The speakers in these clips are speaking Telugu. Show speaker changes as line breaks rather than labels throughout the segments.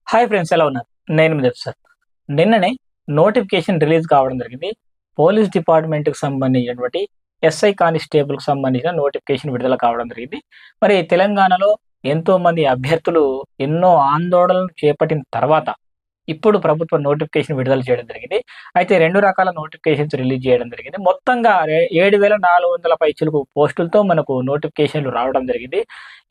హాయ్ ఫ్రెండ్స్, ఎలా ఉన్నారు? నేను మీ సార్. నిన్ననే నోటిఫికేషన్ రిలీజ్ కావడం జరిగింది. పోలీస్ డిపార్ట్మెంట్‌కి సంబంధించినటువంటి ఎస్ఐ కానిస్టేబుల్‌కి సంబంధించిన నోటిఫికేషన్ విడుదల కావడం జరిగింది. మరి తెలంగాణలో ఎంతోమంది అభ్యర్థులు ఎన్నో ఆందోళనలు చేపట్టిన తర్వాత ఇప్పుడు ప్రభుత్వం నోటిఫికేషన్ విడుదల చేయడం జరిగింది. అయితే 2 రకాల నోటిఫికేషన్స్ రిలీజ్ చేయడం జరిగింది. మొత్తంగా 7,400 పైచిలుకు పోస్టులతో మనకు నోటిఫికేషన్‌లు రావడం జరిగింది.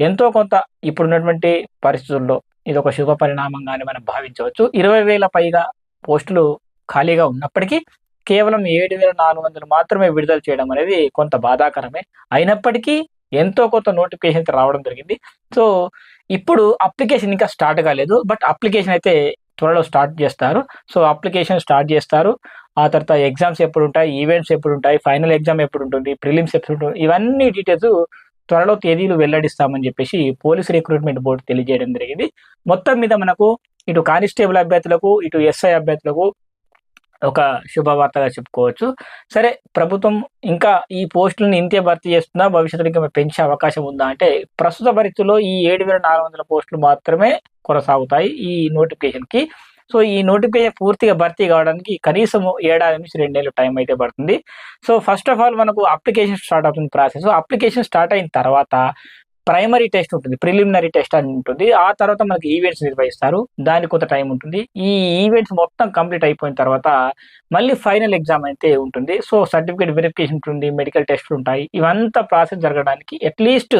ఎంతో కొంత ఇప్పుడున్నటువంటి పరిస్థితుల్లో ఇదొక శుభ పరిణామంగానే మనం భావించవచ్చు. 20,000 పైగా పోస్టులు ఖాళీగా ఉన్నప్పటికీ కేవలం 7,400 మాత్రమే విడుదల చేయడం అనేది కొంత బాధాకరమే. అయినప్పటికీ ఎంతో కొంత నోటిఫికేషన్స్ రావడం జరిగింది. సో, ఇప్పుడు అప్లికేషన్ ఇంకా స్టార్ట్ కాలేదు. బట్ అప్లికేషన్ అయితే త్వరలో స్టార్ట్ చేస్తారు. సో, అప్లికేషన్ స్టార్ట్ చేస్తారు. ఆ తర్వాత ఎగ్జామ్స్ ఎప్పుడుంటాయి, ఈవెంట్స్ ఎప్పుడుంటాయి, ఫైనల్ ఎగ్జామ్ ఎప్పుడుంటుంది, ప్రిలిమ్స్ ఎప్పుడుంటుంది, ఇవన్నీ డీటెయిల్స్ త్వరలో తేదీలు వెల్లడిస్తామని చెప్పేసి పోలీస్ రిక్రూట్మెంట్ బోర్డ్ తెలియజేయడం జరిగింది. మొత్తం మీద మనకు ఇటు కానిస్టేబుల్ అభ్యర్థులకు, ఇటు ఎస్ఐ అభ్యర్థులకు ఒక శుభవార్తగా చెప్పుకోవచ్చు. సరే, ప్రభుత్వం ఇంకా ఈ పోస్టులను ఇంతే భర్తీ చేస్తుందా? భవిష్యత్తులో ఇంకా పెంచే అవకాశం ఉందా? అంటే ప్రస్తుత పరిస్థితుల్లో ఈ 7,400 పోస్టులు మాత్రమే కొనసాగుతాయి ఈ నోటిఫికేషన్‌కి. సో, ఈ నోటిఫికేషన్ పూర్తిగా భర్తీ కావడానికి కనీసం ఏడాది నుంచి 2 నెలలు టైం అయితే పడుతుంది. సో, ఫస్ట్ ఆఫ్ ఆల్ మనకు అప్లికేషన్ స్టార్ట్ అవుతుంది ప్రాసెస్. అప్లికేషన్ స్టార్ట్ అయిన తర్వాత ప్రైమరీ టెస్ట్ ఉంటుంది. ప్రిలిమినరీ టెస్ట్ అని ఉంటుంది. ఆ తర్వాత మనకి ఈవెంట్స్ నిర్వహిస్తారు. దానికి కొంత టైం ఉంటుంది. ఈ ఈవెంట్స్ మొత్తం కంప్లీట్ అయిపోయిన తర్వాత మళ్ళీ ఫైనల్ ఎగ్జామ్ అయితే ఉంటుంది. సో, సర్టిఫికేట్ వెరిఫికేషన్ ఉంటుంది. మెడికల్ టెస్ట్‌లు ఉంటాయి. ఇవంతా ప్రాసెస్ జరగడానికి అట్‌లీస్ట్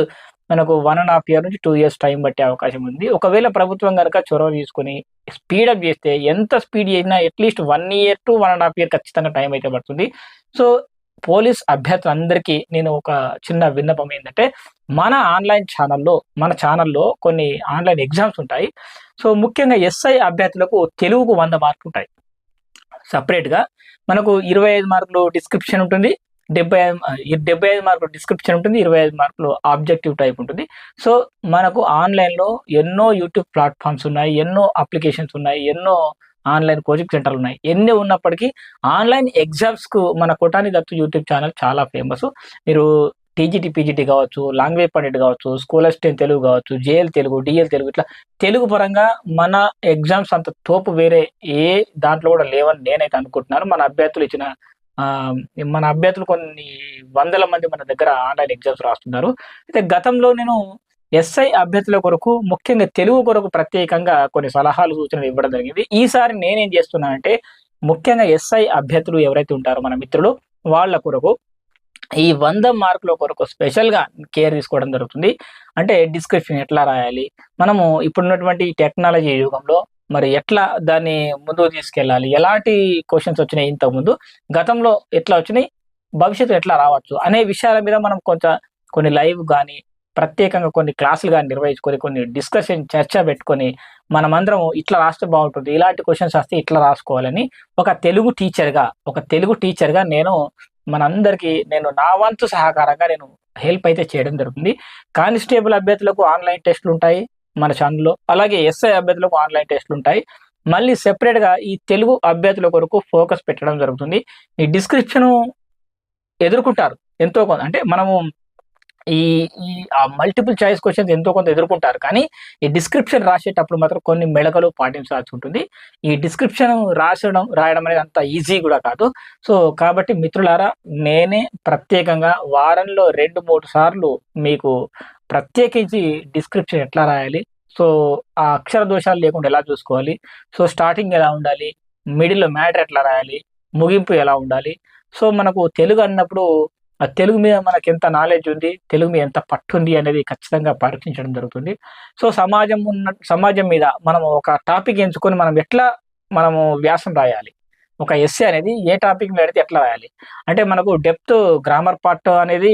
మనకు 1½ ఇయర్ నుంచి 2 ఇయర్స్ టైం పట్టే అవకాశం ఉంది. ఒకవేళ ప్రభుత్వం గనక చొరవ తీసుకొని స్పీడప్ చేస్తే ఎంత స్పీడ్ చేసినా అట్‌లీస్ట్ 1 ఇయర్ టు 1½ ఇయర్ ఖచ్చితంగా టైం అయితే పడుతుంది. సో, పోలీస్ అభ్యర్థులందరికీ నేను ఒక చిన్న విన్నపం ఏందంటే, మన ఛానల్‌లో కొన్ని ఆన్‌లైన్ ఎగ్జామ్స్ ఉంటాయి. సో, ముఖ్యంగా ఎస్ఐ అభ్యర్థులకు తెలుగుకు 100 మార్కులుంటాయి. సెపరేట్‌గా మనకు 25 మార్కులు డిస్క్రిప్షన్ ఉంటుంది. 75 మార్కులు డిస్క్రిప్షన్ ఉంటుంది. 25 మార్కులు ఆబ్జెక్టివ్ టైప్ ఉంటుంది. సో, మనకు ఆన్‌లైన్‌లో ఎన్నో యూట్యూబ్ ప్లాట్‌ఫార్మ్స్ ఉన్నాయి. ఎన్నో అప్లికేషన్స్ ఉన్నాయి. ఎన్నో ఆన్‌లైన్ కోచింగ్ సెంటర్‌లున్నాయి. ఎన్ని ఉన్నప్పటికీ ఆన్‌లైన్ ఎగ్జామ్స్‌కు మన కొఠాని దత్తు యూట్యూబ్ ఛానల్ చాలా ఫేమసు. మీరు టీజీటీ, పీజీటీ కావచ్చు, లాంగ్వేజ్ పండిట్ కావచ్చు, స్కూల్ అసిస్టెంట్ తెలుగు కావచ్చు, జేఎల్ తెలుగు, డీఎల్ తెలుగు, ఇట్లా తెలుగు పరంగా మన ఎగ్జామ్స్ అంత తోపు వేరే ఏ దాంట్లో కూడా లేవని నేనైతే అనుకుంటున్నాను. ఆహ్, మన అభ్యర్థులు కొన్ని వందల మంది మన దగ్గర ఆన్‌లైన్ ఎగ్జామ్స్ రాస్తున్నారు. అయితే గతంలో నేను ఎస్ఐ అభ్యర్థుల కొరకు ముఖ్యంగా తెలుగు కొరకు ప్రత్యేకంగా కొన్ని సలహాలు, సూచనలు ఇవ్వడం జరిగింది. ఈసారి నేనేం చేస్తున్నానంటే ముఖ్యంగా ఎస్ఐ అభ్యర్థులు ఎవరైతే ఉంటారో మన మిత్రులు వాళ్ళ కొరకు ఈ 100 మార్కుల కొరకు స్పెషల్‌గా కేర్ తీసుకోవడం జరుగుతుంది. అంటే డిస్క్రిప్షన్ ఎట్లా రాయాలి? మనము ఇప్పుడున్నటువంటి టెక్నాలజీ యుగంలో మరి ఎట్లా దాన్ని ముందుకు తీసుకెళ్ళాలి? ఎలాంటి క్వెషన్స్ వచ్చినాయి ఇంతకుముందు? గతంలో ఎట్లా వచ్చినాయి? భవిష్యత్తులో ఎట్లా రావచ్చు? అనే విషయాల మీద మనం కొన్ని లైవ్ గాని, ప్రత్యేకంగా కొన్ని క్లాసులు గాని నిర్వహించుకొని, కొన్ని డిస్కషన్ చర్చ పెట్టుకొని, మనమందరం ఇట్లా రాస్తే బావుంటుంది. ఇలాంటి క్వెషన్స్ వస్తే ఇట్లా రాసుకోవాలని ఒక తెలుగు టీచర్‌గా నేను నా వంతు సహకారంగా నేను హెల్ప్ అయితే చేయడం జరుగుతుంది. కానిస్టేబుల్ అభ్యర్థులకు ఆన్‌లైన్ టెస్ట్‌లుంటాయి మన ఛానెల్‌లో. అలాగే ఎస్ఐ అభ్యర్థులకు ఆన్‌లైన్ టెస్ట్‌లుంటాయి. మళ్ళీ సెపరేట్‌గా ఈ తెలుగు అభ్యర్థుల కొరకు ఫోకస్ పెట్టడం జరుగుతుంది. ఈ డిస్క్రిప్షను ఎదుర్కుంటారు ఎంతో కొంత. అంటే మనము ఈ ఈ మల్టిపుల్ చాయిస్ క్వెషన్స్ ఎంతో కొంత ఎదుర్కుంటారు. కానీ ఈ డిస్క్రిప్షన్ రాసేటప్పుడు మాత్రం కొన్ని మెళకువలు పాటించాల్సి ఉంటుంది. ఈ డిస్క్రిప్షన్ రాయడం అనేది అంత ఈజీ గూడా కాదు. సో, కాబట్టి మిత్రులారా, నేనే ప్రత్యేకంగా వారంలో 2, 3 సార్లు మీకు ప్రత్యేకించి డిస్క్రిప్షన్ ఎట్లా రాయాలి? సో, ఆ అక్షర దోషాలు లేకుండా ఎలా చూసుకోవాలి? సో, స్టార్టింగ్ ఎలా ఉండాలి? మిడిల్‌లో మ్యాటర్ ఎట్లా రాయాలి? ముగింపు ఎలా ఉండాలి? సో, మనకు తెలుగు అన్నప్పుడు ఆ తెలుగు మీద మనకెంత నాలెడ్జ్ ఉంది, తెలుగు మీద ఎంత పట్టుంది అనేది ఖచ్చితంగా పరీక్షించడం జరుగుతుంది. సో, సమాజం మీద మనం ఒక టాపిక్ ఎంచుకొని మనము వ్యాసం రాయాలి. ఒక ఎస్సే అనేది ఏ టాపిక్ మీద అడిగితే ఎట్లా రాయాలి? అంటే మనకు డెప్త్ గ్రామర్ పార్ట్ అనేది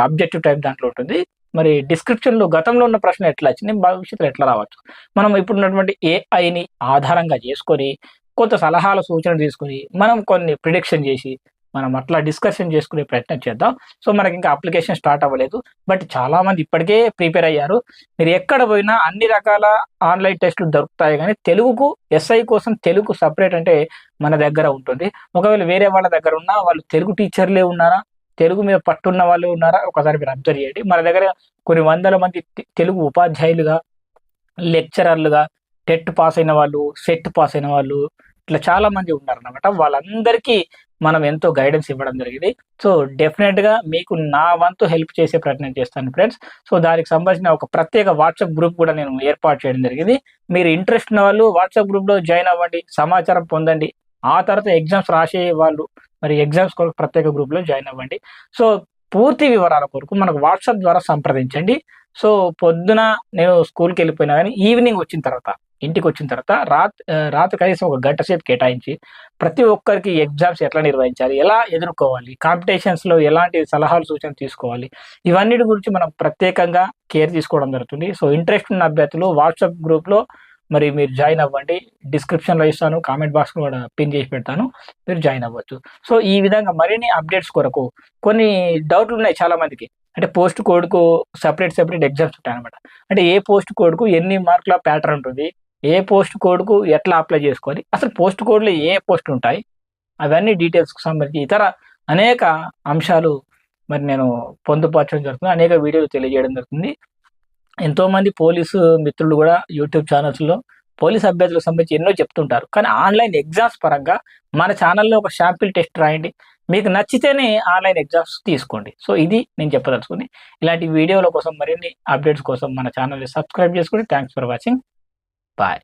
ఆబ్జెక్టివ్ టైప్ దాంట్లో ఉంటుంది. మరి డిస్క్రిప్షన్‌లో గతంలో ఉన్న ప్రశ్న ఎట్లా వచ్చింది? భవిష్యత్తులో ఎట్లా రావచ్చు? మనం ఇప్పుడున్నటువంటి ఏఐని ఆధారంగా చేసుకొని, కొంత సలహాలు, సూచనలు తీసుకొని, మనం కొన్ని ప్రిడిక్షన్ చేసి మనం అట్లా డిస్కషన్ చేసుకునే ప్రయత్నం చేద్దాం. సో, మనకింకా అప్లికేషన్ స్టార్ట్ అవ్వలేదు. బట్ చాలామంది ఇప్పటికే ప్రిపేర్ అయ్యారు. మీరు ఎక్కడ పోయినా అన్ని రకాల ఆన్‌లైన్ టెస్ట్‌లు దొరుకుతాయి గానీ, ఎస్ఐ కోసం తెలుగు సెపరేట్ అంటే మన దగ్గర ఉంటుంది. ఒకవేళ వేరే వాళ్ళ దగ్గర ఉన్నా వాళ్ళు తెలుగు టీచర్‌లే ఉన్నారా? తెలుగు మీద పట్టున్న వాళ్ళు ఉన్నారా? ఒకసారి మీరు అబ్జర్వ్ చేయండి. మన దగ్గర కొన్ని వందల మంది తెలుగు ఉపాధ్యాయులుగా, లెక్చరర్లుగా, టెట్ పాస్ అయిన వాళ్ళు, సెట్ పాస్ అయిన వాళ్ళు ఇట్లా చాలా మంది ఉన్నారనమాట. వాళ్ళందరికీ మనం ఎంతో గైడెన్స్ ఇవ్వడం జరిగింది. సో, డెఫినిట్‌గా మీకు నా వంతు హెల్ప్ చేసే ప్రయత్నం చేస్తాను ఫ్రెండ్స్. సో, దానికి సంబంధించిన ఒక ప్రత్యేక వాట్సాప్ గ్రూప్ కూడా నేను ఏర్పాటు చేయడం జరిగింది. మీరు ఇంట్రెస్ట్ ఉన్న వాళ్ళు వాట్సాప్ గ్రూప్‌లో జాయిన్ అవ్వండి. సమాచారం పొందండి. ఆ తర్వాత ఎగ్జామ్స్ రాసే వాళ్ళు మరి ఎగ్జామ్స్ కొరకు ప్రత్యేక గ్రూప్‌లో జాయిన్ అవ్వండి. సో, పూర్తి వివరాల కొరకు మనకు వాట్సాప్ ద్వారా సంప్రదించండి. సో, పొద్దున నేను స్కూల్‌కెళ్ళిపోయినా గానీ ఈవినింగ్ వచ్చిన తర్వాత ఇంటికొచ్చిన తర్వాత రాత్రి కనీసం ఒక గంట సేపు కేటాయించి, ప్రతి ఒక్కరికి ఎగ్జామ్స్ ఎట్లా నిర్వహించాలి? ఎలా ఎదుర్కోవాలి? కాంపిటీషన్స్‌లో ఎలాంటి సలహాలు, సూచనలు తీసుకోవాలి? ఇవన్నిటి గురించి మనం ప్రత్యేకంగా కేర్ తీసుకోవడం జరుగుతుంది. సో, ఇంట్రెస్ట్ ఉన్న అభ్యర్థులు వాట్సాప్ గ్రూప్‌లో మరి మీరు జాయిన్ అవ్వండి. డిస్క్రిప్షన్‌లో ఇస్తాను. కామెంట్ బాక్స్‌లో కూడా పిన్ చేసి పెడతాను. మీరు జాయిన్ అవ్వచ్చు. సో, ఈ విధంగా మరిన్ని అప్డేట్స్ కొరకు కొన్ని డౌట్‌లున్నాయి చాలా మందికి. అంటే పోస్ట్ కోడ్‌కు సెపరేట్ ఎగ్జామ్స్ ఉంటాయన్నమాట. అంటే ఏ పోస్ట్ కోడ్‌కు ఎన్ని మార్కుల ప్యాటర్న్ ఉంటుంది? ఏ పోస్ట్ కోడ్‌కు ఎట్లా అప్లై చేసుకోవాలి? అసలు పోస్ట్ కోడ్‌లో ఏ పోస్టులుంటాయి? అవన్నీ డీటెయిల్స్‌కి సంబంధించి ఇతర అనేక అంశాలు మరి నేను పొందుపరచడం జరుగుతుంది. అనేక వీడియోలు తెలియజేయడం జరుగుతుంది. ఎంతోమంది పోలీసు మిత్రులు గూడా యూట్యూబ్ ఛానల్స్‌లో పోలీస్ అభ్యర్థులకు సంబంధించి ఎన్నో చెప్తుంటారు. కానీ ఆన్‌లైన్ ఎగ్జామ్స్ పరంగా మన ఛానెల్‌లో ఒక శాంపిల్ టెస్ట్ రాయండి. మీకు నచ్చితేనే ఆన్‌లైన్ ఎగ్జామ్స్ తీసుకోండి. సో, ఇది నేను చెప్పదలుచుకుంది. ఇలాంటి వీడియోల కోసం మరిన్ని అప్డేట్స్ కోసం మన ఛానెల్‌ని సబ్స్క్రైబ్ చేసుకోండి. Thanks for watching. బాయ్.